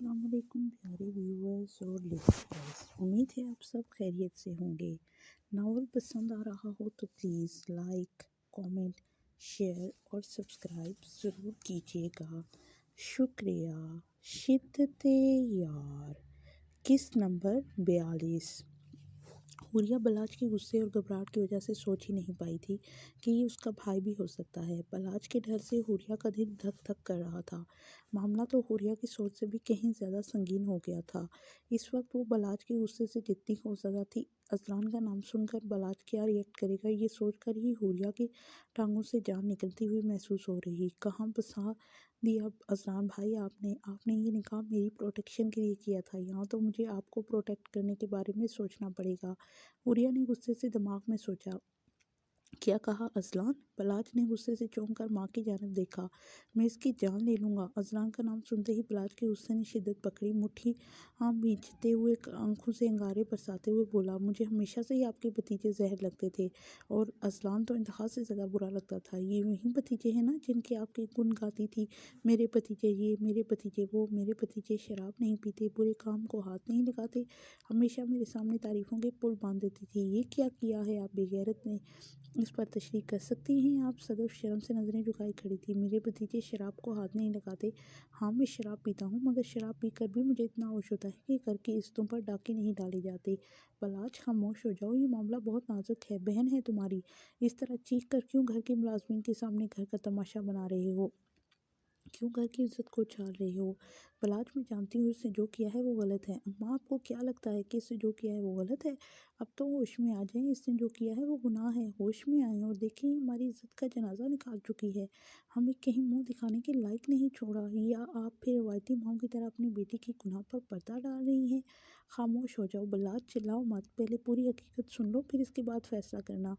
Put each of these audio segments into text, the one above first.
अस्सलाम वालेकुम प्यारे व्यूअर्स और लिसनर्स। उम्मीद है आप सब खैरियत से होंगे। नावल पसंद आ रहा हो तो प्लीज़ लाइक, कमेंट, शेयर और सब्सक्राइब ज़रूर कीजिएगा। शुक्रिया। शिद्दते यार। किस्त नंबर 42। हुरिया बलाज के गुस्से और घबराहट की वजह से सोच ही नहीं पाई थी कि ये उसका भाई भी हो सकता है। बलाज के डर से हुरिया का दिल धक धक कर रहा था। मामला तो हुरिया की सोच से भी कहीं ज़्यादा संगीन हो गया था। इस वक्त वो बलाज के गुस्से से जितनी खौफज़दा थी, अजलान का नाम सुनकर बलाज क्या रिएक्ट करेगा ये सोचकर ही हुरिया की टांगों से जान निकलती हुई महसूस हो रही। कहाँ फंसा दिया अजलान भाई आपने ये निकाह मेरी प्रोटेक्शन के लिए किया था। यहाँ तो मुझे आपको प्रोटेक्ट करने के बारे में सोचना पड़ेगा। हुरिया ने गुस्से से दिमाग में सोचा। क्या कहा अजलान? बलाज ने गुस्से से चौंक कर माँ की जानिब देखा। मैं इसकी जान ले लूँगा। अजलान का नाम सुनते ही बलाज के गुस्से ने शिद्दत पकड़ी। मुट्ठी भींचते हुए आंखों से अंगारे बरसाते हुए बोला, मुझे हमेशा से ही आपके भतीजे जहर लगते थे। और अजलान तो इंतहा से ज़्यादा बुरा लगता था। ये वही भतीजे हैं ना जिनके आपकी गुण गाती थी, मेरे भतीजे ये, मेरे भतीजे वो। मेरे भतीजे शराब नहीं पीते, बुरे काम को हाथ नहीं लगाते, हमेशा मेरे सामने तारीफ़ों के पुल बांध देती थी। ये क्या किया है आप बेगैरत ने? इस पर तशरीह कर सकती हैं आप? सदैव शर्म से नज़रें झुकाई खड़ी थी। मेरे भतीजे शराब को हाथ नहीं लगाते। हाँ, मैं शराब पीता हूँ, मगर शराब पीकर भी मुझे इतना होश होता है कि घर की इज्जतों पर डाके नहीं डाले जाते। बलाज, खामोश हो जाओ, ये मामला बहुत नाजुक है। बहन है तुम्हारी, इस तरह चीख कर क्यों घर के मुलाजमीन के सामने घर का तमाशा बना रहे हो? क्यों घर की इज्जत को उछाल रही हो? बलाज, मैं जानती हूँ इसने जो किया है वो गलत है। अम्मा, आपको क्या लगता है कि इसने जो किया है वो गलत है? अब तो होश में आ जाएं, इसने जो किया है वो गुनाह है। होश में आए और देखिए हमारी इज्जत का जनाजा निकाल चुकी है, हमें कहीं मुंह दिखाने के लायक नहीं छोड़ा। या आप फिर रवायती माओं की तरह अपनी बेटी के गुनाह पर पर्दा डाल रही हैं? खामोश हो जाओ बलाज, चिल्लाओ मत। पहले पूरी हकीकत सुन लो, फिर इसके बाद फैसला करना।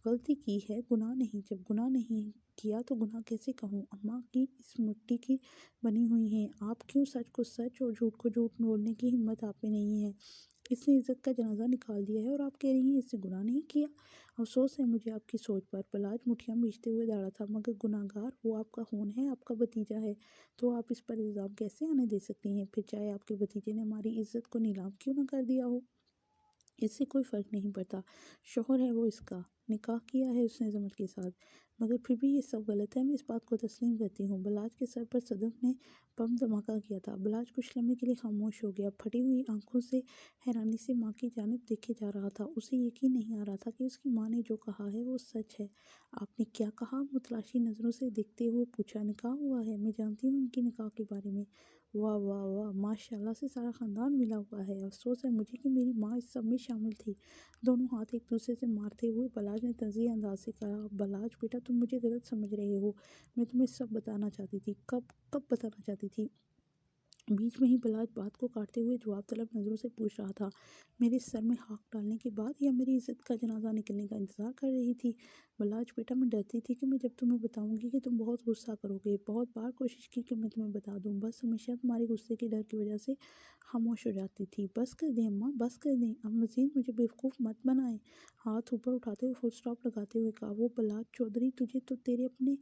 गलती की है, गुनाह नहीं। जब गुनाह नहीं किया तो गुनाह कैसे कहूँ? अम्मा की इस मिट्टी की बनी हुई हैं आप, क्यों सच को सच और झूठ को झूठ बोलने की हिम्मत आप में नहीं है? इसने इज्जत का जनाजा निकाल दिया है और आप कह रही हैं इसने गुनाह नहीं किया। अफसोस है मुझे आपकी सोच पर। बलाज मुठियाँ भींचते हुए दौड़ा था। मगर गुनाहगार वो आपका खून है, आपका भतीजा है, तो आप इस पर इल्ज़ाम कैसे आने दे सकती हैं? फिर चाहे आपके भतीजे ने हमारी इज्जत को नीलाम क्यों ना कर दिया हो, इससे कोई फ़र्क नहीं पड़ता। शौहर है वो इसका, निकाह किया है उसने जमल के साथ। मगर फिर भी ये सब गलत है, मैं इस बात को तस्लीम करती हूँ। बलाज के सर पर सदफ ने बम धमाका किया था। बलाज कुछ लम्हे के लिए खामोश हो गया। फटी हुई आंखों से हैरानी से माँ की जानिब देखे जा रहा था। उसे यकीन नहीं आ रहा था कि उसकी माँ ने जो कहा है वो सच है। आपने क्या कहा? मुतलाशी नज़रों से देखते हुए पूछा। निकाह हुआ है, मैं जानती हूँ उनके निकाह के बारे में। वाह वाह वाह, माशाल्लाह से सारा ख़ानदान मिला हुआ है। अफसोस है मुझे कि मेरी माँ इस सब में शामिल थी। दोनों हाथ एक दूसरे से मारते हुए बलाज ने तंज़ीह अंदाज से कहा, बलाज बेटा, तुम मुझे गलत समझ रहे हो। मैं तुम्हें सब बताना चाहती थी। कब बताना चाहती थी? बीच में ही बलाज बात को काटते हुए जवाब तलब नज़रों से पूछ रहा था। मेरे सर में खाक डालने के बाद या मेरी इज्जत का जनाजा निकलने का इंतज़ार कर रही थी? बलाज बेटा, मैं डरती थी कि मैं जब तुम्हें बताऊंगी कि तुम बहुत गुस्सा करोगे। बहुत बार कोशिश की कि मैं तुम्हें बता दूं, बस हमेशा तुम्हारे गुस्से के डर की वजह से खामोश हो जाती थी। बस कर दें अम्मा, बस कर दें। अब मज़ीद मुझे बेवकूफ़ मत बनाएं। हाथ ऊपर उठाते हुए फुल स्टॉप लगाते हुए कहा। वो बलाज चौधरी, तुझे तो तेरे अपने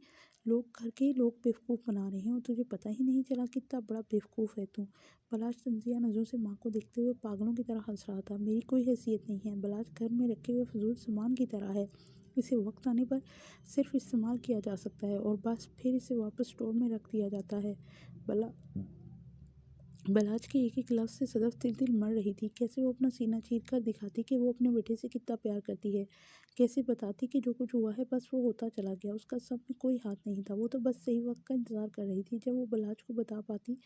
लोग, घर के लोग बेवकूफ़ बना रहे हैं और तुझे पता ही नहीं चला कितना बड़ा बेवकूफ़ है तू। बलाज तंजिया नज़रों से माँ को देखते हुए पागलों की तरह हंस रहा था। मेरी कोई हैसियत नहीं है। बलाज घर में रखे हुए फजूल सामान की तरह है, इसे वक्त आने पर सिर्फ इस्तेमाल किया जा सकता है और बस फिर इसे वापस स्टोर में रख दिया जाता है। बला बलाज की एक लफ्ज़ से सदफ तिल तिल मर रही थी। कैसे वो अपना सीना चीर कर दिखाती कि वो अपने बेटे से कितना प्यार करती है। कैसे बताती कि जो कुछ हुआ है बस वो होता चला गया, उसका सब में कोई हाथ नहीं था। वो तो बस सही वक्त का इंतज़ार कर रही थी जब वो बलाज को बता पाती।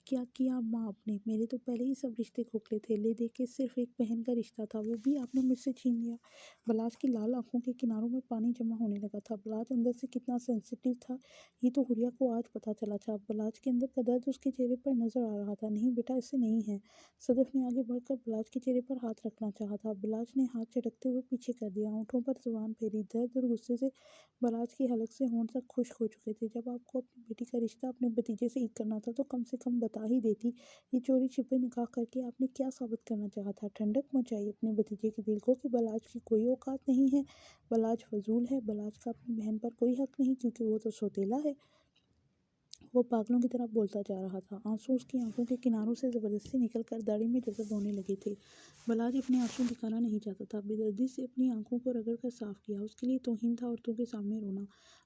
क्या किया अम्मा आपने? मेरे तो पहले ही सब रिश्ते खोखले थे। ले दे के सिर्फ एक बहन का रिश्ता था, वो भी आपने मुझसे छीन लिया। बलाज की लाल आंखों के किनारों में पानी जमा होने लगा था। बलाज अंदर से कितना सेंसिटिव था ये तो हुरिया को आज पता चला था। बलाज के अंदर का दर्द उसके चेहरे पर नजर आ रहा था। नहीं बेटा, ऐसे नहीं है। सदफ ने आगे बढ़कर बलाज के चेहरे पर हाथ रखना चाहा था। बलाज ने हाथ झटकते हुए पीछे कर दिया, होंठों पर जुबान फेरी। दर्द और गुस्से से बलाज की हलक से होंठ तक खुश्क हो चुके थे। जब आपको अपनी बेटी का रिश्ता अपने भतीजे से करना था तो कम से कम बता ही देती। ये चोरी छिपे निकाह करके आपने क्या साबित करना चाहा था? ठंडक मचाई अपने भतीजे के दिल को कि बलाज की कोई औकात नहीं है, बलाज फजूल है, बलाज का अपनी बहन पर कोई हक नहीं क्योंकि वो तो सौतेला है। وہ پاگلوں کی طرح بولتا جا رہا تھا۔ آنسو اس کی آنکھوں کے کناروں سے زبردستی نکل کر داڑھی میں جذب ہونے لگے تھے۔ بلاج اپنے آنسو دکھانا نہیں چاہتا تھا، بے دردی سے اپنی آنکھوں کو رگڑ کر صاف کیا۔ اس کے لیے توہین تھا عورتوں کے سامنے رونا۔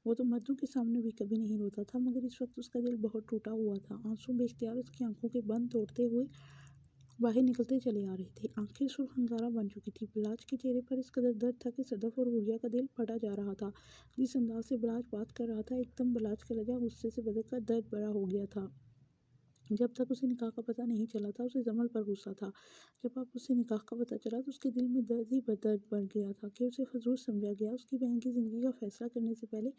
وہ تو مردوں کے سامنے بھی کبھی نہیں روتا تھا، مگر اس وقت اس کا دل بہت ٹوٹا ہوا تھا۔ آنسو بے اختیار اس کی آنکھوں کے بند توڑتے ہوئے باہر نکلتے چلے آ رہے تھے۔ آنکھیں سرخ ہنگارہ بن چکی تھی۔ بلاج کے چہرے پر اس قدر درد تھا کہ صدف اور حوریہ کا دل پھٹا جا رہا تھا۔ جس انداز سے بلاج بات کر رہا تھا، ایک دم بلاج کا لہجہ غصے سے بدل کر درد بھرا ہو گیا تھا۔ جب تک اسے نکاح کا پتہ نہیں چلا تھا، اسے جمل پر غصہ تھا۔ جب اب اسے نکاح کا پتہ چلا تو اس کے دل میں درد ہی درد بڑھ گیا تھا کہ اسے فضول سمجھا گیا۔ اس کی بہن کی زندگی کا فیصلہ کرنے سے پہلے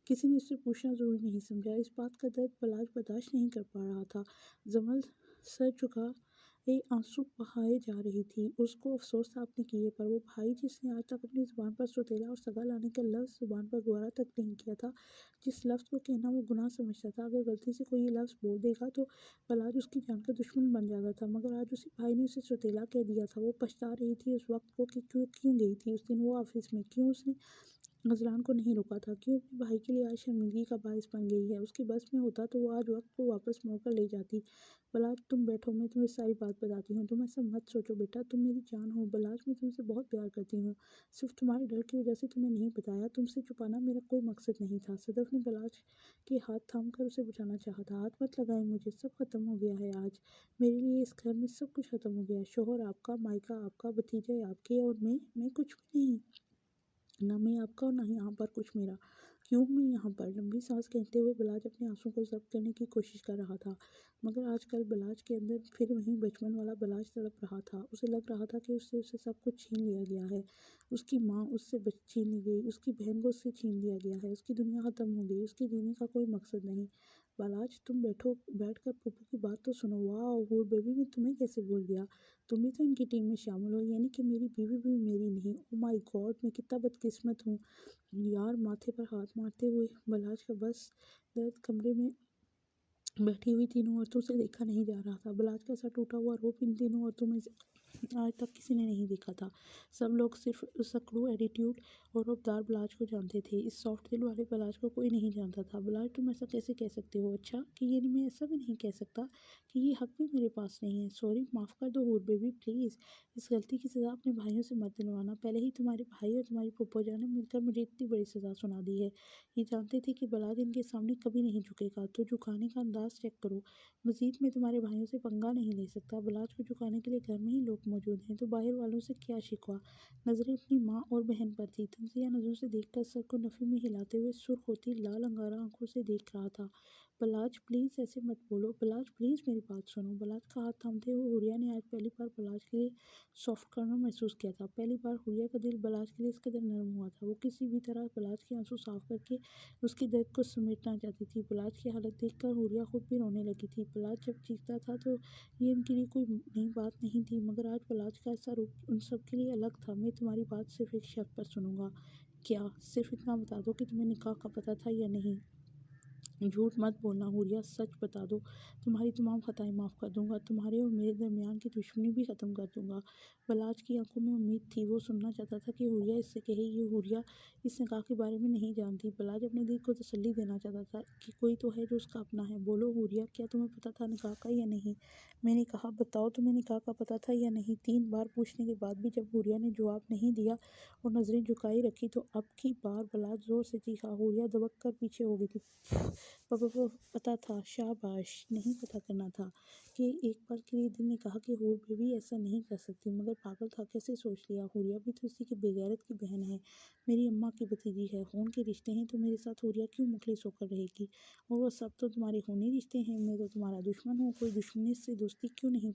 کسی نے اس سے پوچھنا ضروری نہیں سمجھا۔ اس بات کا درد بلاج برداشت نہیں کر پا رہا تھا۔ جمل سر جھکائے آنسو بہائے جا رہی تھی۔ اس کو افسوس تھا اپنے کیے پر۔ وہ بھائی جس نے آج تک اپنی زبان پر سوتیلا اور سگا لانے کا لفظ زبان پر گوارا تک نہیں کیا تھا، جس لفظ کو کہنا وہ گناہ سمجھتا تھا، اگر غلطی سے کوئی یہ لفظ بول دے گا تو بلاج اس کی جان کا دشمن بن جاتا تھا، مگر آج اسی بھائی نے اسے سوتیلا کہہ دیا تھا۔ وہ پچھتا رہی تھی اس وقت کو کہ کیوں گئی تھی اس دن وہ آفس میں، کیوں اس نے غزلان کو نہیں روکا تھا، کیوں اپنے بھائی کے لیے آج شرمندگی کا باعث بن گئی ہے۔ اس کے بس میں ہوتا تو وہ آج وقت کو واپس موڑ کر لے جاتی۔ بلاج تم بیٹھو، میں تمہیں ساری بات بتاتی ہوں۔ تم ایسا مت سوچو بیٹا، تم میری جان ہو۔ بلاج میں تم سے بہت پیار کرتی ہوں، صرف تمہارے ڈر کی وجہ سے تمہیں نہیں بتایا۔ تم سے چھپانا میرا کوئی مقصد نہیں تھا۔ صدف نے بلاج کے ہاتھ تھام کر اسے بچانا چاہا تھا۔ ہاتھ مت لگائیں مجھے، سب ختم ہو گیا ہے آج میرے لیے، اس گھر میں سب کچھ ختم ہو گیا ہے۔ شوہر آپ کا، مائکہ آپ کا، بھتیجے آپ کے، اور میں کچھ بھی نہیں، نہ میں آپ کا اور نہ یہاں پر کچھ میرا۔ کیوں میں یہاں پر؟ لمبی سانس کھینچتے ہوئے بلاج اپنے آنسوں کو ضبط کرنے کی کوشش کر رہا تھا، مگر آج کل بلاج کے اندر پھر وہیں بچپن والا بلاج تڑپ رہا تھا۔ اسے لگ رہا تھا کہ اس سے اسے سب کچھ چھین لیا گیا ہے۔ اس کی ماں اس سے چھین لی گئی، اس کی بہن کو اس سے چھین لیا گیا ہے، اس کی دنیا ختم ہو گئی، اس کے جینے کا کوئی مقصد نہیں۔ بلاج تم بیٹھو، بیٹھ کر پھوپھو کی بات تو سنو۔ واہ حور بیبی، میں تمہیں کیسے بھول گیا، تم بھی تو ان کی ٹیم میں شامل ہو، یعنی کہ میری بیوی بھی میری نہیں۔ او مائی گاڈ، میں کتنا بدقسمت ہوں یار۔ ماتھے پر ہاتھ مارتے ہوئے بلاج کا بس درد کمرے میں بیٹھی ہوئی تینوں عورتوں سے دیکھا نہیں جا رہا تھا۔ بلاج کا سر ٹوٹا ہوا روپ ان تینوں عورتوں میں سے آج تک کسی نے نہیں دیکھا تھا۔ سب لوگ صرف اس اکڑو ایٹیٹیوڈ اور رعبدار بلاج کو جانتے تھے، اس سافٹ دل والے بلاج کو کوئی نہیں جانتا تھا۔ بلاج تم ایسا کیسے کہہ سکتے ہو؟ اچھا کہ یہ میں ایسا بھی نہیں کہہ سکتا کہ یہ حق بھی میرے پاس نہیں ہے۔ سوری، معاف کر دو حور بیبی پلیز۔ اس غلطی کی سزا اپنے بھائیوں سے مت دلوانا، پہلے ہی تمہارے بھائی اور تمہاری پھوپھو جان نے مل کر مجھے اتنی بڑی سزا سنا دی ہے۔ یہ جانتے تھے کہ بلاج ان کے سامنے کبھی نہیں جھکے گا، تو جھکانے کا انداز چیک کرو۔ مزید میں تمہارے بھائیوں سے پنگا نہیں لے سکتا۔ بلاج کو جھکانے کے لیے گھر میں ہی لوگ موجود ہیں، تو باہر والوں سے کیا شکوہ؟ نظریں اپنی ماں اور بہن پر تھی۔ تنزیہ نظروں سے دیکھ کر سر کو نفی میں ہلاتے ہوئے سرخ ہوتی لال انگارہ آنکھوں سے دیکھ رہا تھا۔ بلاج پلیز ایسے مت بولو، بلاج پلیز میری بات سنو۔ بلاج کا ہاتھ تھامتے ہوئے حوریہ نے آج پہلی بار بلاج کے لیے سافٹ کارنر محسوس کیا تھا۔ پہلی بار حوریہ کا دل بلاج کے لیے اس قدر نرم ہوا تھا۔ وہ کسی بھی طرح بلاج کے آنسو صاف کر کے اس کی درد کو سمیٹنا چاہتی تھی۔ بلاج کی حالت دیکھ کر حوریہ خود بھی رونے لگی تھی۔ بلاج جب چیختا تھا تو یہ ان کے لیے کوئی نئی بات نہیں تھی، مگر آج بلاج کا ایسا روپ ان سب کے لیے الگ تھا۔ میں تمہاری بات صرف ایک شرط پر سنوں گا۔ کیا؟ صرف اتنا بتا دو کہ تمہیں نکاح کا پتہ تھا یا نہیں۔ جھوٹ مت بولنا حوریہ، سچ بتا دو، تمہاری تمام خطائیں معاف کر دوں گا، تمہارے اور میرے درمیان کی دشمنی بھی ختم کر دوں گا۔ بلاج کی آنکھوں میں امید تھی، وہ سننا چاہتا تھا کہ حوریہ اس سے کہے یہ حوریہ اس نکاح کے بارے میں نہیں جانتی۔ بلاج اپنے دل کو تسلی دینا چاہتا تھا کہ کوئی تو ہے جو اس کا اپنا ہے۔ بولو حوریہ، کیا تمہیں پتہ تھا نکاح کا یا نہیں؟ میں نے کہا بتاؤ تمہیں نکاح کا پتہ تھا یا نہیں۔ 3 بار پوچھنے کے بعد بھی جب حوریہ نے جواب نہیں دیا اور نظریں جھکائی رکھی تو اب کی بار بلاج زور سے چیخا۔ حوریہ دبک کر پیچھے ہو گئی تھی۔ پتہ تھا، شاباش، نہیں پتہ کرنا تھا کہ ایک پل کے لیے دل نے کہا کہ حور بیوی ایسا نہیں کر سکتی، مگر پاگل تھا، کیسے سوچ لیا۔ حوریہ بھی تو اسی کی بے غیرت کی بہن ہے، میری اماں کی بھتیجی ہے، خون کے رشتے ہیں، تو میرے ساتھ حوریہ کیوں مخلص ہو کر رہے گی؟ اور وہ سب تو تمہارے خونی رشتے ہیں، میں تو تمہارا دشمن ہوں، کوئی دشمنی سے دوستی کیوں نہیں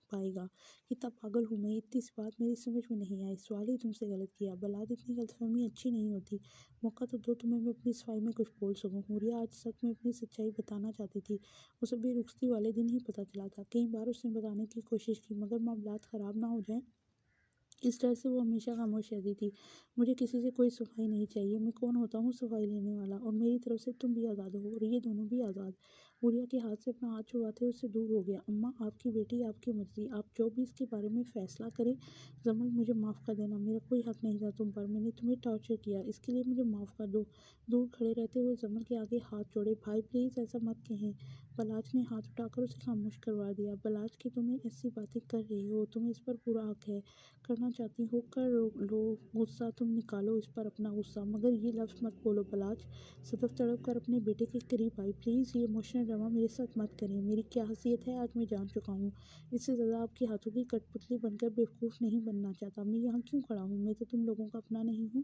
پائے گا؟ کتنا پاگل ہوں میں، اتنی سی بات میری سمجھ میں نہیں آئی، سوال ہی تم سے غلط کیا۔ بلاج اتنی غلط فہمی اچھی نہیں ہوتی، موقع تو دو تمہیں میں اپنی صفائی میں کچھ بول سکوں۔ حوریہ آج سچ میں اپنی سچائی بتانا چاہتی تھی۔ اسے بھی رخصتی والے دن ہی پتہ چلا تھا۔ کئی بار اس نے بتانے کی کوشش کی، مگر معاملات خراب نہ ہو جائیں اس ڈر سے وہ ہمیشہ خاموش رہتی تھی۔ مجھے کسی سے کوئی صفائی نہیں چاہیے، میں کون ہوتا ہوں صفائی لینے والا، اور میری طرف سے تم بھی آزاد ہو اور یہ دونوں بھی آزاد۔ हुरिया के हाथ से अपना हाथ छुड़वाते हुए उससे दूर हो गया। अम्मा, आपकी बेटी, आपकी मर्जी, आप जो भी इसके बारे में फैसला करें। जमल, मुझे माफ़ कर देना, मेरा कोई हक नहीं था तुम पर, मैंने तुम्हें टॉर्चर किया, इसके लिए मुझे माफ़ कर दो। दूर खड़े रहते हुए जमल के आगे हाथ जोड़े। भाई प्लीज़ ऐसा मत कहें। बलाज ने हाथ उठाकर उसे खामोश करवा दिया। बलाज कि तुम ऐसी बातें कर रही हो, तुम्हें इस पर पूरा हक है, करना चाहती हो कर लो, गुस्सा तुम निकालो इस पर अपना गुस्सा, मगर ये लफ्ज़ मत बोलो बलाज। सदफ तड़प कर अपने बेटे के करीब आई। प्लीज़ ये इमोशनल ड्रामा मेरे साथ मत करें, मेरी क्या हैसियत है आज मैं जान चुका हूँ। इससे ज़्यादा आपके हाथों की कठपुतली बनकर बेवकूफ़ नहीं बनना चाहता। मैं यहाँ क्यों खड़ा हूँ, मैं तो तुम लोगों का अपना नहीं हूँ।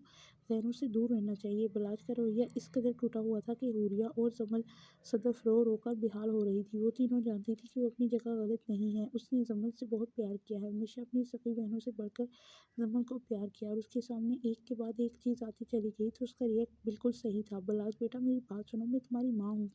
गैरों से दूर रहना चाहिए। बलाज का रवैया इस कदर टूटा हुआ था कि हुरिया और जमल सदफ रो रो कर बेहाल हो रही थी। वो तीनों जानती थी कि वो अपनी जगह गलत नहीं है। उसने जमल से बहुत प्यार किया है, हमेशा अपनी सभी बहनों से बढ़कर जमल को प्यार किया, और उसके सामने एक के बाद एक चीज़ आती चली गई तो उसका रिएक्ट बिल्कुल सही था। बलाज बेटा, मेरी बात सुनो, मैं तुम्हारी माँ हूँ,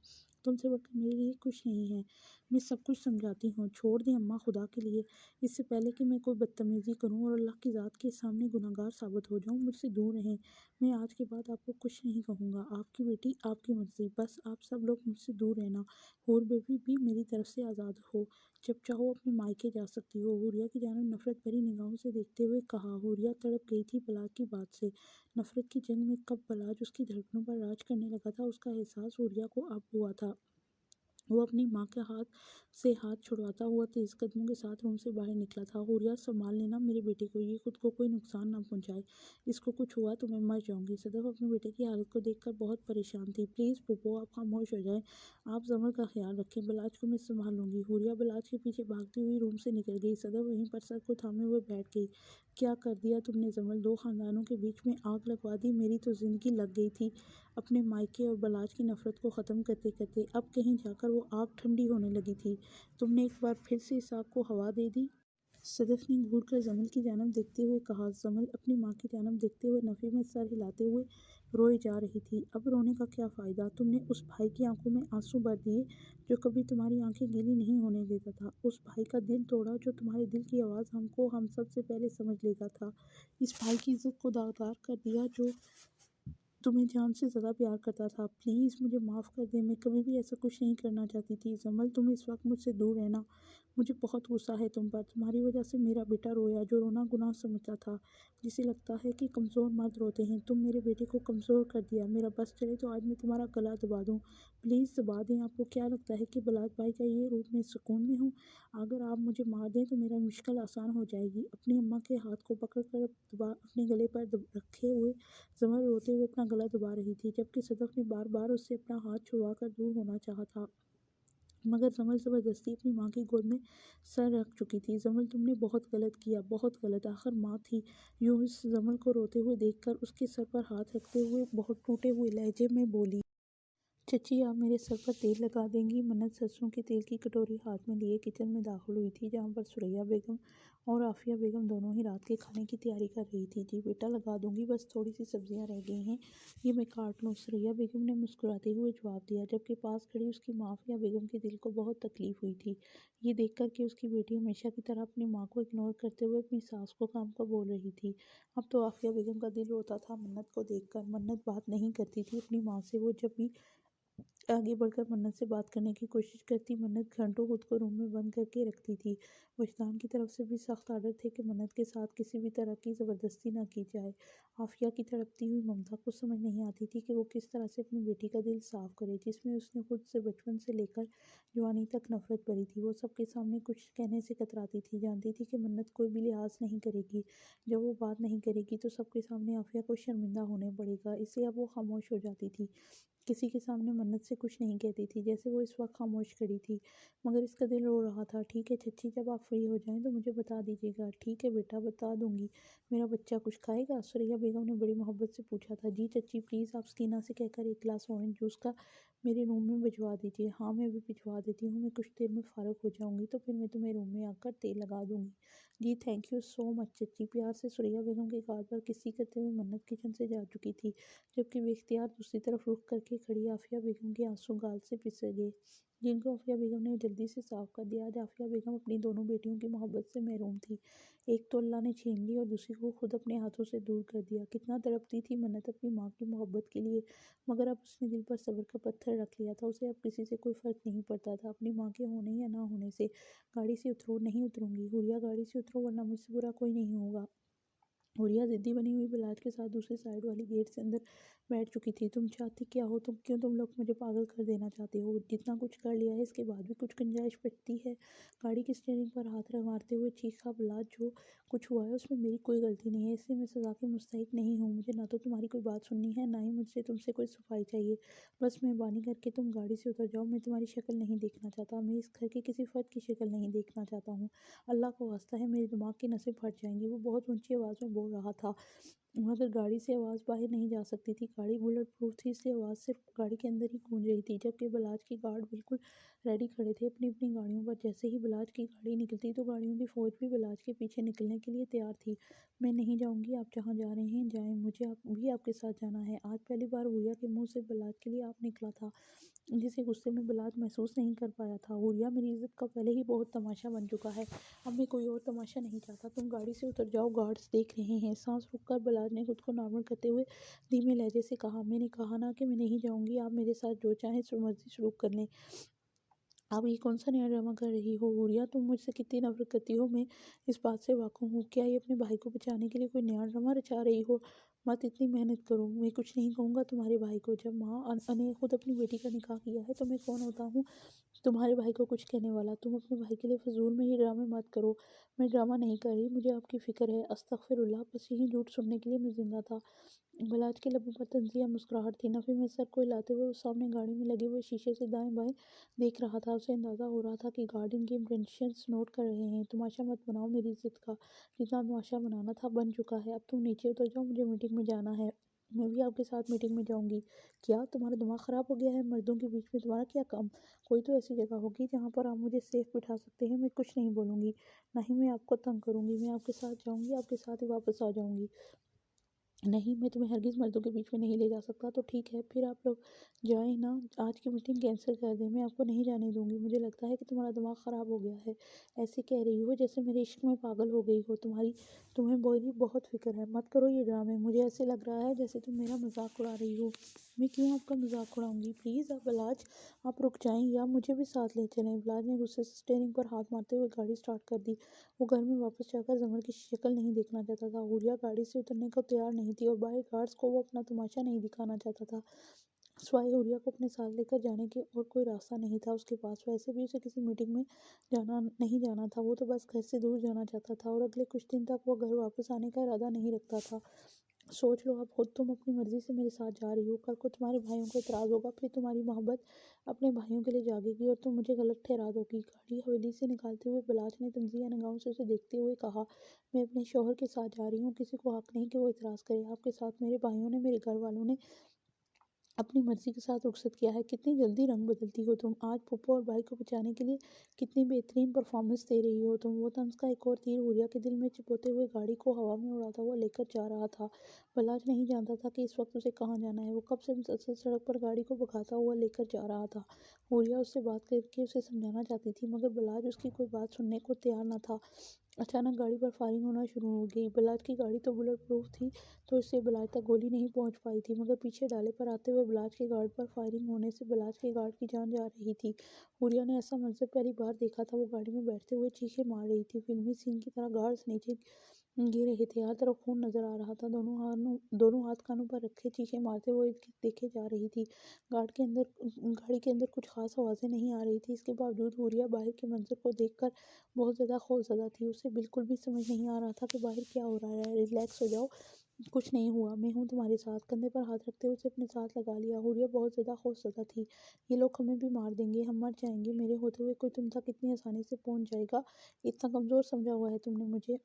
तुमसे बढ़कर मेरे लिए कुछ नहीं है, मैं सब कुछ समझाती हूँ। छोड़ दें अम्मा, खुदा के लिए, इससे पहले कि मैं कोई बदतमीज़ी करूँ और अल्लाह की ज़ात के सामने गुनहगार साबित हो जाऊँ, मुझसे दूर रहें। मैं आज के बाद आपको कुछ नहीं कहूँगा। आपकी बेटी, आपकी मर्ज़ी, बस आप सब लोग मुझसे दूर रहना। और बेबी भी मेरी तरफ से आज़ाद हो, जब चाहो अपने मायके जा सकती हो। हुरिया की जानिब नफरत भरी निगाहों से देखते हुए कहा। हुरिया तड़प गई थी बलाज की बात से। नफरत की जंग में कब बलाज उसकी धड़कनों पर राज करने लगा था, उसका एहसास हुरिया को अब हुआ था। वो अपनी माँ के हाथ से हाथ छुड़वाता हुआ तेज कदमों के साथ रूम से बाहर निकला था। हुरिया, संभाल लेना मेरे बेटे को, ये खुद को कोई नुकसान ना पहुंचाए, इसको कुछ हुआ तो मैं मर जाऊंगी। सदफ अपने बेटे की हालत को देखकर बहुत परेशान थी। प्लीज़ पुप्पो, आप खामोश हो जाएं, आप जमल का ख्याल रखें, बलाज को मैं संभाल लूंगी। हुरिया बलाज के पीछे भागती हुई रूम से निकल गई। सदफ वहीं पर सर को थामे हुए बैठ गई। क्या कर दिया तुमने जमल, दो खानदानों के बीच में आग लगवा दी। मेरी तो जिंदगी लग गई थी अपने मायके और बलाज की नफरत को ख़त्म करते करते, अब कहीं जाकर वो आग ठंडी होने लगी थी। तुमने एक बार फिर से इस आग को हवा दे दी। सदफ ने घूर कर जमल की जानब देखते हुए कहा। जमल अपनी माँ की जानब देखते हुए नफ़ी में सर हिलाते हुए रोए जा रही थी। अब रोने का क्या फ़ायदा, तुमने उस भाई की आंखों में आंसू भर दिए जो कभी तुम्हारी आंखें गीली नहीं होने देता था, उस भाई का दिल तोड़ा जो तुम्हारे दिल की आवाज़ हम सबसे पहले समझ लेता था, इस भाई की इज्जत को दागदार कर दिया जो तुम्हें जान से ज़्यादा प्यार करता था। प्लीज़ मुझे माफ़ कर दे, मैं कभी भी ऐसा कुछ नहीं करना चाहती थी। जमल, तुम इस वक्त मुझसे दूर रहना, मुझे बहुत गुस्सा है तुम पर, तुम्हारी वजह से मेरा बेटा रोया जो रोना गुनाह समझता था, जिसे लगता है कि कमज़ोर मर्द रोते हैं। तुम मेरे बेटे को कमज़ोर कर दिया, मेरा बस चले तो आज मैं तुम्हारा गला दबा दूँ। प्लीज़ दबा दें। आपको क्या लगता है कि बलात भाई का ये रूप मैं सुकून में हूँ? अगर आप मुझे मार दें तो मेरा मुश्किल आसान हो जाएगी। अपनी अम्मा के हाथ को पकड़ कर दबा अपने गले पर रखे हुए जमल रोते हुए अपना गला दबा रही थी, जबकि सदफ ने बार बार उससे अपना हाथ छुड़वा कर दूर होना चाहा था, मगर जमल ज़बरदस्ती अपनी माँ की गोद में सर रख चुकी थी। जमल, तुमने बहुत गलत किया, बहुत गलत, आखिर माँ थी। यूँ इस जमल को रोते हुए देखकर उसके सर पर हाथ रखते हुए बहुत टूटे हुए लहजे में बोली। चची, आप मेरे सर पर तेल लगा देंगी। मन्नत सरसों के तेल की कटोरी हाथ में लिए किचन में दाखिल हुई थी, जहाँ पर सुरैया बेगम और आफिया बेगम दोनों ही रात के खाने की तैयारी कर रही थी। जी बेटा, लगा दूंगी, बस थोड़ी सी सब्जियां रह गई हैं, ये मैं काट लूँ, सुरैया बेगम ने मुस्कुराते हुए जवाब दिया, जबकि पास खड़ी उसकी माँ आफिया बेगम के दिल को बहुत तकलीफ हुई थी ये देखकर कि उसकी बेटी हमेशा की तरह अपनी माँ को इग्नोर करते हुए अपनी सास को काम का बोल रही थी। अब तो आफिया बेगम का दिल रोता था मन्नत को देखकर। मन्नत बात नहीं करती थी अपनी माँ से, वो जब भी आगे बढ़कर मन्नत से बात करने की कोशिश करती, मन्नत घंटों खुद को रूम में बंद करके रखती थी। वजदान की तरफ से भी सख्त आर्डर थे कि मन्नत के साथ किसी भी तरह की ज़बरदस्ती न की जाए। आफिया की तड़पती हुई ममता को समझ नहीं आती थी कि वो किस तरह से अपनी बेटी का दिल साफ करे, जिसमें उसने खुद से बचपन से लेकर जवानी तक नफरत भरी थी। वो सबके सामने कुछ कहने से कतराती थी, जानती थी कि मन्नत कोई भी लिहाज नहीं करेगी। जब वो बात नहीं करेगी तो सबके सामने आफिया को शर्मिंदा होने पड़ेगा, इसलिए अब वो खामोश हो जाती थी, किसी के सामने मन्नत से कुछ नहीं कहती थी, जैसे वो इस वक्त खामोश खड़ी थी। मगर इसका दिल रो रहा था। ठीक है चच्ची, जब आप फ्री हो जाएं तो मुझे बता दीजिएगा। ठीक है बेटा, बता दूंगी। मेरा बच्चा कुछ खाएगा? सुरैया बेगम ने बड़ी मोहब्बत से पूछा था। जी चच्ची, प्लीज़ आप सकीना से कहकर एक गिलास ऑरेंज जूस का मेरे रूम में भिजवा दीजिए। हाँ, मैं अभी भिजवा देती हूँ, मैं कुछ देर में फ़ारग हो जाऊँगी तो फिर मैं तुम्हें रूम में आकर तेल लगा दूँगी। जी थैंक यू सो मच चच्ची। प्यार से सुरैया बेगम के गाल पर किसी करते हुए मन्नत किचन से जा चुकी थी, जबकि बेख्तियार दूसरी तरफ रुख करके खड़ी आफिया बेगम के आंसू गाल से पिसक गए, जिनको आफिया बेगम ने जल्दी से साफ कर दिया। आज आफिया बेगम अपनी दोनों बेटियों की मोहब्बत से महरूम थी। एक तो अल्लाह ने छीन ली और दूसरी को खुद अपने हाथों से दूर कर दिया। कितना तड़पती थी मन्नत अपनी माँ की मोहब्बत के लिए, मगर अब उसने दिल पर सब्र का पत्थर रख लिया था। उसे अब किसी से कोई फर्क नहीं पड़ता था, अपनी माँ के होने या ना होने से। गाड़ी से उतरो। नहीं उतरूंगी। हुरिया गाड़ी से उतरो वरना मुझसे बुरा कोई नहीं होगा। हुरिया जिद्दी बनी हुई बिलाज के साथ दूसरी साइड वाली गेट से अंदर बैठ चुकी थी। तुम चाहती क्या हो? तुम लोग मुझे पागल कर देना चाहते हो? जितना कुछ कर लिया है इसके बाद भी कुछ गुंजाइश बचती है? गाड़ी की स्टीयरिंग पर हाथ मारते हुए चीखा बिलाज। जो कुछ हुआ है उसमें मेरी कोई गलती नहीं है, इसलिए मैं सजा की मुस्तहिक नहीं हूँ। मुझे ना तो तुम्हारी कोई बात सुननी है, ना ही मुझसे तुमसे कोई सफाई चाहिए। बस मेहरबानी करके तुम गाड़ी से उतर जाओ। मैं तुम्हारी शक्ल नहीं देखना चाहता, मैं इस घर के किसी फर्द की शक्ल नहीं देखना चाहता हूँ। अल्लाह का वास्ता है, मेरे दिमाग की नसें फट जाएंगी। वो बहुत ऊंची आवाज़ में बोल रहा था, मगर गाड़ी से आवाज़ बाहर नहीं जा सकती थी। गाड़ी बुलेट प्रूफ थी, इसलिए आवाज़ सिर्फ गाड़ी के अंदर ही गूंज रही थी। जबकि बलाज की गार्ड बिल्कुल रेडी खड़े थे अपनी अपनी गाड़ियों पर। जैसे ही बलाज की गाड़ी निकलती तो गाड़ियों की फौज भी बलाज के पीछे निकलने के लिए तैयार थी। मैं नहीं जाऊंगी, आप जहाँ जा रहे हैं जाएं, मुझे भी आपके साथ जाना है। आज पहली बार हुरिया के मुंह से बलाज के लिए आप निकला था, जिसे गुस्से में बलाज महसूस नहीं कर पाया था। हुरिया मेरी इज्जत का पहले ही बहुत तमाशा बन चुका है, अब मैं कोई और तमाशा नहीं चाहता। तुम गाड़ी से उतर जाओ, गार्ड्स देख रहे हैं। सांस रोककर बलाज ने खुद को नॉर्मल करते हुए धीमे लहजे से कहा, मैंने कहा ना कि मैं नहीं जाऊंगी। आप मेरे साथ जो चाहें सो मर्जी शुरू कर लें। आप ये कौन सा नया ड्रामा कर रही हो हुरिया? तुम मुझसे कितनी नफरत करती हो, मैं इस बात से वाकिफ हूँ। क्या ये अपने भाई को बचाने के लिए कोई नया ड्रामा रचा रही हो? मत इतनी मेहनत करो। मैं कुछ नहीं कहूँगा तुम्हारे भाई को। जब माँ ने खुद अपनी बेटी का निकाह किया है तो मैं कौन होता हूँ तुम्हारे भाई को कुछ कहने वाला? तुम अपने भाई के लिए फजूल में ही ड्रामे मत करो। मैं ड्रामा नहीं कर रही, मुझे आपकी फ़िक्र है। अस्तगफिरुल्लाह, बस यही झूठ सुनने के लिए मैं जिंदा था। बलाज के लबों पर तंजिया मुस्कुराहट थी। नफी में सर को हिलाते हुए वो सामने गाड़ी में लगे हुए शीशे से दाएं बाएं देख रहा था। उसे अंदाजा हो रहा था कि गार्ड इनकी इंटेंशंस नोट कर रहे हैं। तमाशा मत बनाओ मेरी इज्जत का, जितना तमाशा बनाना था बन चुका है। अब तुम नीचे उतर जाओ, मुझे मीटिंग में जाना है। मैं भी आपके साथ मीटिंग में जाऊंगी। क्या तुम्हारा दिमाग खराब हो गया है? मर्दों के बीच में तुम्हारा क्या काम? कोई तो ऐसी जगह होगी जहाँ पर आप मुझे सेफ बिठा सकते हैं। मैं कुछ नहीं बोलूँगी, ना ही मैं आपको तंग करूँगी। मैं आपके साथ जाऊँगी, आपके साथ ही वापस आ जाऊँगी। नहीं, मैं तुम्हें हरगिज़ मर्दों के बीच में नहीं ले जा सकता। तो ठीक है, फिर आप लोग जाएँ ना, आज की मीटिंग कैंसिल कर दें। मैं आपको नहीं जाने दूँगी। मुझे लगता है कि तुम्हारा दिमाग ख़राब हो गया है। ऐसे कह रही हो जैसे मेरे इश्क में पागल हो गई हो। तुम्हें मेरी बहुत फ़िक्र है। मत करो ये ड्रामे। मुझे ऐसे लग रहा है जैसे तुम मेरा मज़ाक उड़ा रही हो। मैं क्यों आपका मज़ाक उड़ाऊँगी? प्लीज़ आप बलाज, आप रुक जाएँ या मुझे भी साथ ले चलें। बलाज ने गुस्से से स्टीयरिंग पर हाथ मारते हुए गाड़ी स्टार्ट कर दी। वो घर में वापस जाकर ज़मर की शक्ल नहीं देखना चाहता था। हुरिया गाड़ी से उतरने को तैयार नहीं थी और बाहर गार्ड्स को वो अपना तमाशा नहीं दिखाना चाहता था। सिवाय हुरिया को अपने साथ लेकर जाने के और कोई रास्ता नहीं था उसके पास। वैसे भी उसे किसी मीटिंग में जाना था। वो तो बस घर से दूर जाना चाहता था और अगले कुछ दिन तक वो घर वापस आने का इरादा नहीं रखता था। सोच लो अब खुद, तुम अपनी मर्जी से मेरे साथ जा रही हो। कल को तुम्हारे भाइयों को इतराज़ होगा, फिर तुम्हारी मोहब्बत अपने भाइयों के लिए जागेगी और तुम मुझे गलत ठहरा दोगी। गाड़ी हवेली से निकालते हुए बलाज ने तंजिया निगाहों से उसे देखते हुए कहा, मैं अपने शौहर के साथ जा रही हूँ, किसी को हक नहीं कि वो इतराज़ करे। आपके साथ मेरे भाइयों ने, मेरे घर वालों ने अपनी मर्जी के साथ रुखसत किया है। कितनी जल्दी रंग बदलती हो तुम। आज पप्पू और भाई को बचाने के लिए कितनी बेहतरीन परफॉर्मेंस दे रही हो तुम। वो तंज का एक और तीर हुरिया के दिल में चिपोते हुए गाड़ी को हवा में उड़ाता हुआ लेकर जा रहा था। बलाज नहीं जानता था कि इस वक्त उसे कहाँ जाना है। वो कब से मुसलसल सड़क पर गाड़ी को भगाता हुआ लेकर जा रहा था। हुरिया उससे बात करके उसे समझाना चाहती थी, मगर बलाज उसकी कोई बात सुनने को तैयार न था। अचानक गाड़ी पर फायरिंग होना शुरू हो गई। बलाज की गाड़ी तो बुलेट प्रूफ थी, तो इससे बलाज तक गोली नहीं पहुंच पाई थी, मगर पीछे डाले पर आते हुए बलाज के गार्ड पर फायरिंग होने से बलाज के गार्ड की जान जा रही थी। हुरिया ने ऐसा मंजर पहली बार देखा था। वो गाड़ी में बैठते हुए चीखें मार रही थी। फिल्मी सीन की तरह गार्ड्स नीचे गिर रहे थे। हर तरफ खून नजर आ रहा था। दोनों हाथ कानों पर रखे चीखें मारते हुए देखे जा रही थी। गाड़ी के अंदर कुछ खास आवाज़ें नहीं आ रही थी। इसके बावजूद हुरिया बाहर के मंजर को देखकर बहुत ज़्यादा खौफजदा थी। उसे बिल्कुल भी समझ नहीं आ रहा था कि बाहर क्या हो रहा है। रिलैक्स हो जाओ, कुछ नहीं हुआ, मैं हूँ तुम्हारे साथ। कंधे पर हाथ रखते हुए उसे अपने साथ लगा लिया। हुरिया बहुत ज़्यादा खौफजदा थी। ये लोग हमें भी मार देंगे, हम मर जाएंगे। मेरे होते हुए कोई तुम तक इतनी आसानी से पहुंच जाएगा? इतना कमज़ोर समझा हुआ है तुमने मुझे?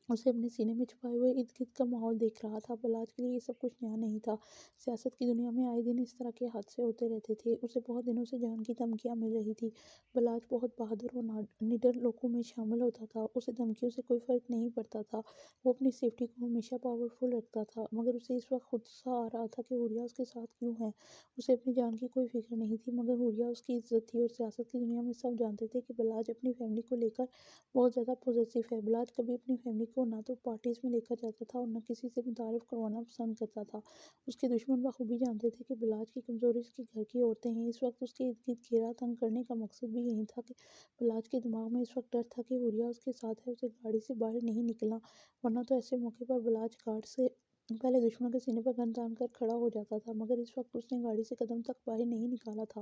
उसे अपने सीने में छुपाए हुए इर्द-गिर्द का माहौल देख रहा था। बलाज के लिए ये सब कुछ नया नहीं था। सियासत की दुनिया में आए दिन इस तरह के हादसे होते रहते थे। उसे बहुत दिनों से जान की धमकियाँ मिल रही थी। बलाज बहुत बहादुर और निडर लोगों में शामिल होता था। उसे धमकियों से कोई फ़र्क नहीं पड़ता था। वो अपनी सेफ्टी को हमेशा पावरफुल रखता था। मगर उसे इस वक़्त गुस्सा आ रहा था कि हुरिया उसके साथ क्यों है। उसे अपनी जान की कोई फ़िक्र नहीं थी, मगर हुरिया उसकी इज़्ज़त थी और सियासत की दुनिया में सब जानते थे कि बलाज अपनी फैमिली को लेकर बहुत ज़्यादा पॉज़ेसिव है। बलाज कभी अपनी फैमिली को ना तो पार्टीज़ में लेकर जाता था और ना किसी से मुतारिफ़ करवाना पसंद करता था। उसके दुश्मन बखूबी जानते थे कि बलाज की कमज़ोरी उसके घर की औरतें हैं। इस वक्त उसके इर्द-गिर्द घेरा तंग करने का मकसद भी यही था कि बलाज के दिमाग में इस वक्त डर था कि हुरिया उसके साथ है, उसे गाड़ी से बाहर नहीं निकलना, वरना तो ऐसे मौके पर बलाज गार्ड से पहले दुश्मन के सीने पर गन तान कर खड़ा हो जाता था। मगर इस वक्त उसने गाड़ी से कदम तक बाहर नहीं निकाला था।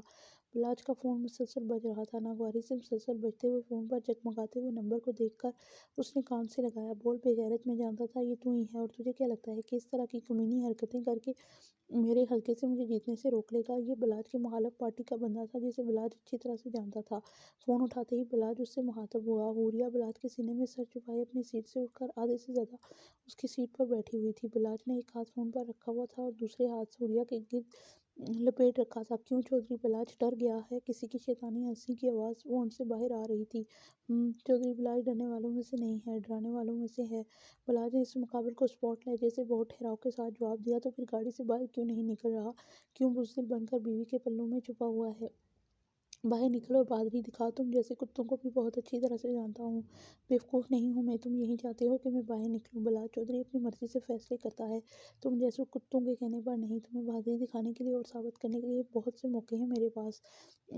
बलाज का फ़ोन मुसलसल बज रहा था। नागवारी से मुसलसल बजते हुए फ़ोन पर जगमगाते हुए नंबर को देखकर उसने कान से लगाया। बोल बेगैरत, मैं जानता था ये तू ही है, और तुझे क्या लगता है कि इस तरह की कमीनी हरकतें करके मेरे हल्के से मुझे जीतने से रोक लेगा? ये बलाज की मुखालिफ पार्टी का बंदा था जिसे बलाज अच्छी तरह से जानता था। फ़ोन उठाते ही बलाज उससे मुखातब हुआ। हुरिया बलाज के सीने में सर छुपाए अपनी सीट से उठकर आधे से ज़्यादा उसकी सीट पर बैठी हुई थी। बलाज ने एक हाथ फ़ोन पर रखा हुआ था और दूसरे हाथ से हुरिया के गिर्द लपेट रखा था। क्यों चौधरी? बलाज डर गया है? किसी की शैतानी हंसी की आवाज़ फ़ोन से बाहर आ रही थी। चौधरी, बलाज डरने वालों में से नहीं है, डराने वालों में से है। बलाज ने इस मुकाबले को स्पॉट लहजे से बहुत ठहराव के साथ जवाब दिया। तो फिर गाड़ी से बाहर क्यों नहीं निकल रहा? क्यों बुज़दिल बनकर बीवी के पल्लू में छुपा हुआ है? बाहर निकलो और बहादुरी दिखाओ। तुम जैसे कुत्तों को भी बहुत अच्छी तरह से जानता हूँ। बेवकूफ़ नहीं हूँ मैं। तुम यही चाहते हो कि मैं बाहर निकलूँ। बलाज चौधरी अपनी मर्ज़ी से फ़ैसले करता है, तुम जैसे कुत्तों के कहने पर नहीं। तुम्हें बहादुरी दिखाने के लिए और साबित करने के लिए बहुत से मौके हैं मेरे पास,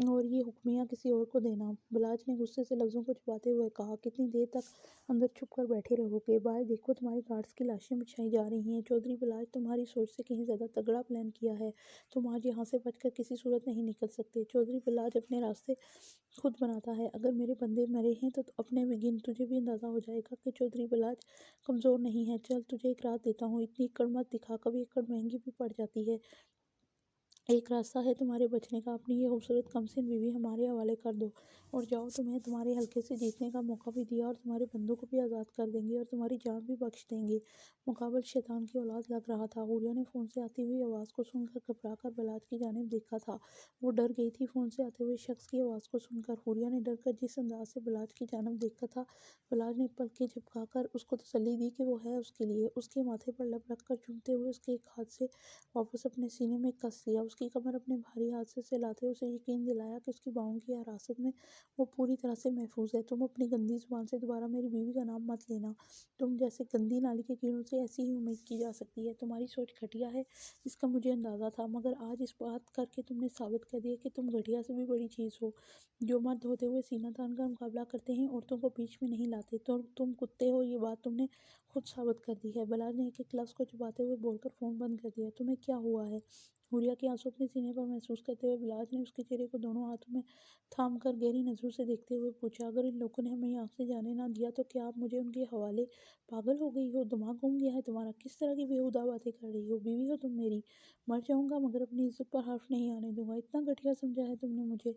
और ये हुक्मियाँ किसी और को देना। बलाज ने गुस्से से लफ्ज़ों को छुपाते हुए कहा, कितनी देर तक अंदर छुप कर बैठे रहोगे? बाहर देखो, तुम्हारी गार्ड्स की लाशें बिछाई जा रही हैं। चौधरी, बलाज तुम्हारी सोच से कहीं ज़्यादा तगड़ा प्लान किया है। तुम आज यहाँ से बचकर किसी सूरत नहीं निकल सकते। चौधरी, बलाज अपने रास्ते खुद बनाता है। अगर मेरे बंदे मरे हैं तो अपने में गिन। तुझे भी अंदाज़ा हो जाएगा कि चौधरी बलाज कमज़ोर नहीं है। चल, तुझे एक रात देता हूँ। इतनी इक्कड़ मत दिखा, कभी इक्कड़ महंगी भी पड़ जाती है। एक रास्ता है तुम्हारे बचने का। अपनी ये खूबसूरत कमसिन बीवी हमारे हवाले कर दो और जाओ। तुम्हें तुम्हारे हल्के से जीतने का मौका भी दिया और तुम्हारे बंदों को भी आज़ाद कर देंगे और तुम्हारी जान भी बख्श देंगे। मुकाबल शैतान की औलाद लग रहा था। हुरिया ने फ़ोन से आती हुई आवाज़ को सुनकर घबरा कर बलाज की जानिब देखा था। वो डर गई थी फ़ोन से आते हुए शख्स की आवाज़ को सुनकर। हुरिया ने डर कर जिस अंदाज से बलाज की जानिब देखा था, बलाज ने पलकें झपकाकर उसको तसल्ली दी कि वो है उसके लिए। उसके माथे पर लब रखकर चूमते हुए उसके एक हाथ से वापस अपने सीने में कस लिया। उसकी कमर अपने भारी हाथ से सहलाते उसे यकीन दिलाया कि उसकी बाहों की हिरासत में वो पूरी तरह से महफूज है। तुम अपनी गंदी जुबान से दोबारा मेरी बीवी का नाम मत लेना। तुम जैसे गंदी नाली के कीड़ों से ऐसी ही उम्मीद की जा सकती है। तुम्हारी सोच घटिया है, इसका मुझे अंदाज़ा था, मगर आज इस बात करके तुमने साबित कर दिया कि तुम घटिया से भी बड़ी चीज़ हो। जो मर्द होते हुए सीना तान कर मुकाबला करते हैं, औरतों को बीच में नहीं लाते, तो तुम कुत्ते हो। ये बात तुमने खुद साबित कर दी है। बलाज ने एक-एक लफ्ज़ को छुपाते हुए बोलकर फ़ोन बंद कर दिया। तुम्हें क्या हुआ है? हुरिया के आंसू अपने सीने पर महसूस करते हुए बलाज ने उसके चेहरे को दोनों हाथों में थाम कर गहरी नज़रों से देखते हुए पूछा, अगर इन लोगों ने हमें यहाँ से जाने ना दिया तो क्या आप मुझे उनके हवाले? पागल हो गई हो? दिमाग घूम गया है तुम्हारा? किस तरह की बेहुदा बातें कर रही हो? बीवी हो तुम मेरी। मर जाऊंगा मगर अपनी इज्जत पर हर्फ नहीं आने दूंगा। इतना घटिया समझा है तुमने मुझे,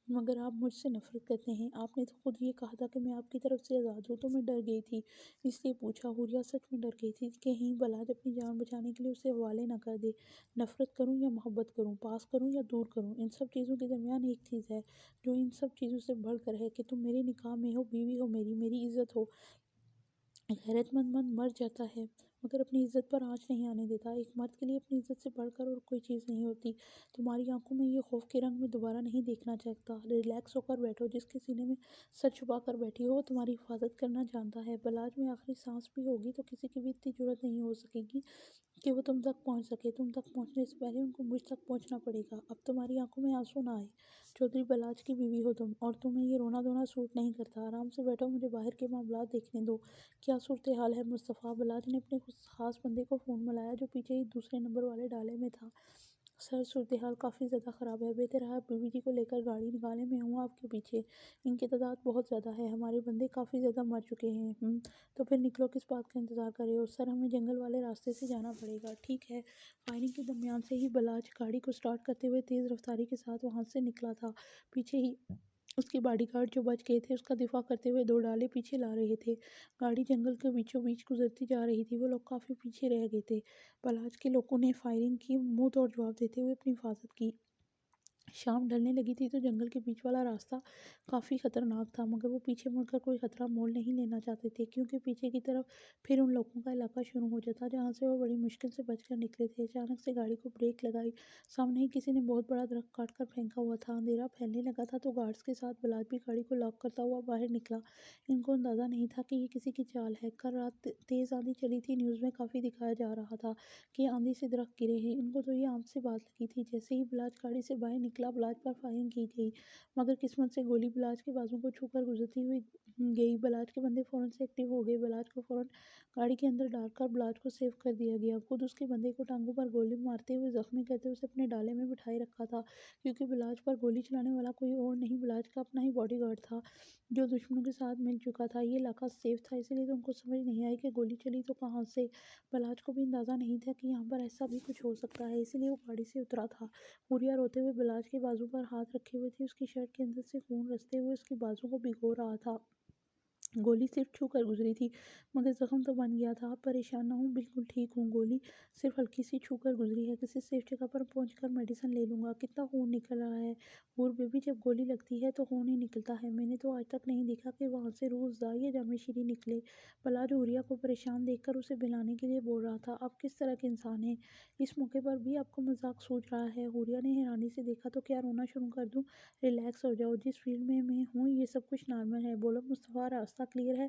मगर आप मुझसे नफ़रत करते हैं। आपने तो खुद ये कहा था कि मैं आपकी तरफ से आज़ाद हूँ, तो मैं डर गई थी, इसलिए पूछा। हुरिया सच में डर गई थी कि कहीं बलाज अपनी जान बचाने के लिए उसे हवाले ना कर दे। नफ़रत करूँ या मोहब्बत करूँ, पास करूँ या दूर करूँ, इन सब चीज़ों के दरमियान एक चीज़ है जो इन सब चीज़ों से बढ़कर है कि तुम मेरे निकाह में हो, बीवी हो मेरी, मेरी इज़्ज़त हो। गैरतमंद मर्द मर जाता है मगर अपनी इज्जत पर आँच नहीं आने देता। एक मर्द के लिए अपनी इज्जत से बढ़कर और कोई चीज़ नहीं होती। तुम्हारी आंखों में ये खौफ के रंग में दोबारा नहीं देखना चाहता। रिलैक्स होकर बैठो। जिसके सीने में सर छुपा कर बैठी हो वो तुम्हारी हिफाजत करना जानता है। बलाज में आखिरी सांस भी होगी तो किसी की भी इतनी जरूरत नहीं हो सकेगी कि वो तुम तक पहुंच सके। तुम तक पहुंचने से पहले उनको मुझ तक पहुंचना पड़ेगा। अब तुम्हारी आंखों में आंसू ना आए। चौधरी बलाज की बीवी हो तुम, और तुम्हें ये रोना धोना सूट नहीं करता। आराम से बैठो, मुझे बाहर के मामला देखने दो। क्या सूरत हाल है मुस्तफ़ा? बलाज ने अपने कुछ खास बंदे को फ़ोन मिलाया जो पीछे ही दूसरे नंबर वाले डाले में था। सर, सूरत हाल काफ़ी ज़्यादा ख़राब है। बेहतर है आप बीवी जी को लेकर गाड़ी निकालें, मैं हूँ आपके पीछे। इनकी तादाद बहुत ज़्यादा है, हमारे बंदे काफ़ी ज़्यादा मर चुके हैं। तो फिर निकलो, किस बात का इंतज़ार कर रहे हो? सर, हमें जंगल वाले रास्ते से जाना पड़ेगा। ठीक है। फायरिंग के दरमियान से ही बलाज गाड़ी को स्टार्ट करते हुए तेज़ रफ्तारी के साथ वहाँ से निकला था। पीछे ही اس کے باڈی گارڈ جو بچ گئے تھے اس کا دفاع کرتے ہوئے 2 ڈالے پیچھے لا رہے تھے۔ گاڑی جنگل کے بیچوں بیچ گزرتی جا رہی تھی، وہ لوگ کافی پیچھے رہ گئے تھے۔ بلاج کے لوگوں نے فائرنگ کی، منہ توڑ جواب دیتے ہوئے اپنی حفاظت کی۔ شام ڈھلنے لگی تھی تو جنگل کے بیچ والا راستہ کافی خطرناک تھا، مگر وہ پیچھے مڑ کر کوئی خطرہ مول نہیں لینا چاہتے تھے، کیونکہ پیچھے کی طرف پھر ان لوگوں کا علاقہ شروع ہو جاتا جہاں سے وہ بڑی مشکل سے بچ کر نکلے تھے۔ اچانک سے گاڑی کو بریک لگائی، سامنے ہی کسی نے بہت بڑا درخت کاٹ کر پھینکا ہوا تھا۔ اندھیرا پھیلنے لگا تھا تو گارڈز کے ساتھ بلاج بھی گاڑی کو لاک کرتا ہوا باہر نکلا۔ ان کو اندازہ نہیں تھا کہ یہ کسی کی چال ہے۔ کل رات تیز آندھی چلی تھی، نیوز میں کافی دکھایا جا رہا تھا کہ آندھی سے درخت گرے ہیں۔ ان کو تو یہ عام سی بات لگی تھی۔ جیسے ہی بلاج گاڑی سے باہر نکلا، بلاج پر فائرنگ کی گئی، مگر قسمت سے گولی بلاج کے بازو کو چھو کر گزرتی ہوئی گئی۔ بلاج کے بندے فوراً سے ایکٹیو ہو گئے۔ بلاج کو فوراً گاڑی کے اندر ڈال کر بلاج کو سیو کر دیا گیا۔ خود اس کے بندے کو ٹانگوں پر گولی مارتے ہوئے زخمی کرتے اسے اپنے ڈالے میں بٹھائے رکھا تھا، کیونکہ بلاج پر گولی چلانے والا کوئی اور نہیں، بلاج کا اپنا ہی باڈی گارڈ تھا جو دشمنوں کے ساتھ مل چکا تھا۔ یہ علاقہ سیف تھا، اسی لیے تو ان کو سمجھ نہیں آئی کہ گولی چلی تو کہاں سے۔ بلاج کو بھی اندازہ نہیں تھا کہ یہاں پر ایسا بھی کچھ ہو سکتا ہے، اسی لیے وہ گاڑی سے اترا تھا۔ حوریہ روتے ہوئے بلاج کے بازو پر ہاتھ رکھے ہوئے تھی، اس کی شرٹ کے اندر سے خون رستے ہوئے اس کے بازو کو بھگو رہا تھا۔ گولی صرف چھو کر گزری تھی، مگر زخم تو بن گیا تھا۔ آپ پریشان نہ ہوں، بالکل ٹھیک ہوں، گولی صرف ہلکی سی چھو کر گزری ہے، کسی سیف جگہ پر پہنچ کر میڈیسن لے لوں گا۔ کتنا خون نکل رہا ہے حور بیبی، جب گولی لگتی ہے تو خون ہی نکلتا ہے، میں نے تو آج تک نہیں دیکھا کہ وہاں سے روح افزا یا جامِ شیریں نکلے۔ بلاج حوریہ کو پریشان دیکھ کر اسے بہلانے کے لیے بول رہا تھا، آپ کس طرح کے انسان ہیں؟ اس موقع پر بھی آپ کو مذاق سوچ رہا ہے؟ حوریہ نے حیرانی سے دیکھا تو کیا رونا شروع کر دوں؟ ریلیکس ہو جاؤ، جس فیلڈ میں میں ہوں یہ سب کچھ نارمل ہے۔ بولو مصطفیٰ، راستہ کلیئر ہے؟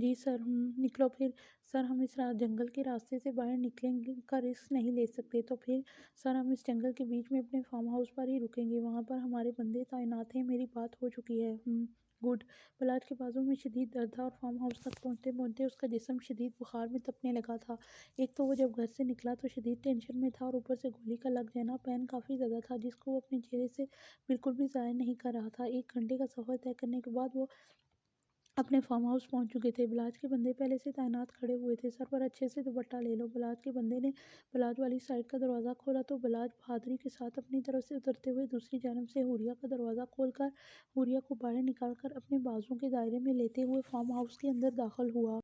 جی سر۔ نکلو پھر۔ سر ہم اس جنگل کے راستے سے باہر نکلنے کا رسک نہیں لے سکتے۔ تو پھر؟ سر ہم اس جنگل کے بیچ میں اپنے فارم ہاؤس پر ہی رکیں گے، وہاں پر ہمارے بندے تعینات ہیں، میری بات ہو چکی ہے۔ گڈ۔ بلاج کے بازو میں شدید درد تھا اور فارم ہاؤس تک پہنچتے پہنچتے اس کا جسم شدید بخار میں تپنے لگا تھا۔ ایک تو وہ جب گھر سے نکلا تو شدید ٹینشن میں تھا، اور اوپر سے گولی کا لگ جانا، پین کافی زیادہ تھا جس کو وہ اپنے چہرے سے بالکل بھی ظاہر نہیں کر رہا تھا۔ 1 گھنٹے کا سفر طے کرنے کے بعد وہ اپنے فارم ہاؤس پہنچ چکے تھے۔ بلاج کے بندے پہلے سے تعینات کھڑے ہوئے تھے۔ سر پر اچھے سے دوپٹہ لے لو۔ بلاج کے بندے نے بلاج والی سائڈ کا دروازہ کھولا تو بلاج بہادری کے ساتھ اپنی طرف سے اترتے ہوئے دوسری جانب سے حوریہ کا دروازہ کھول کر حوریہ کو باہر نکال کر اپنے بازو کے دائرے میں لیتے ہوئے فارم ہاؤس کے اندر داخل ہوا۔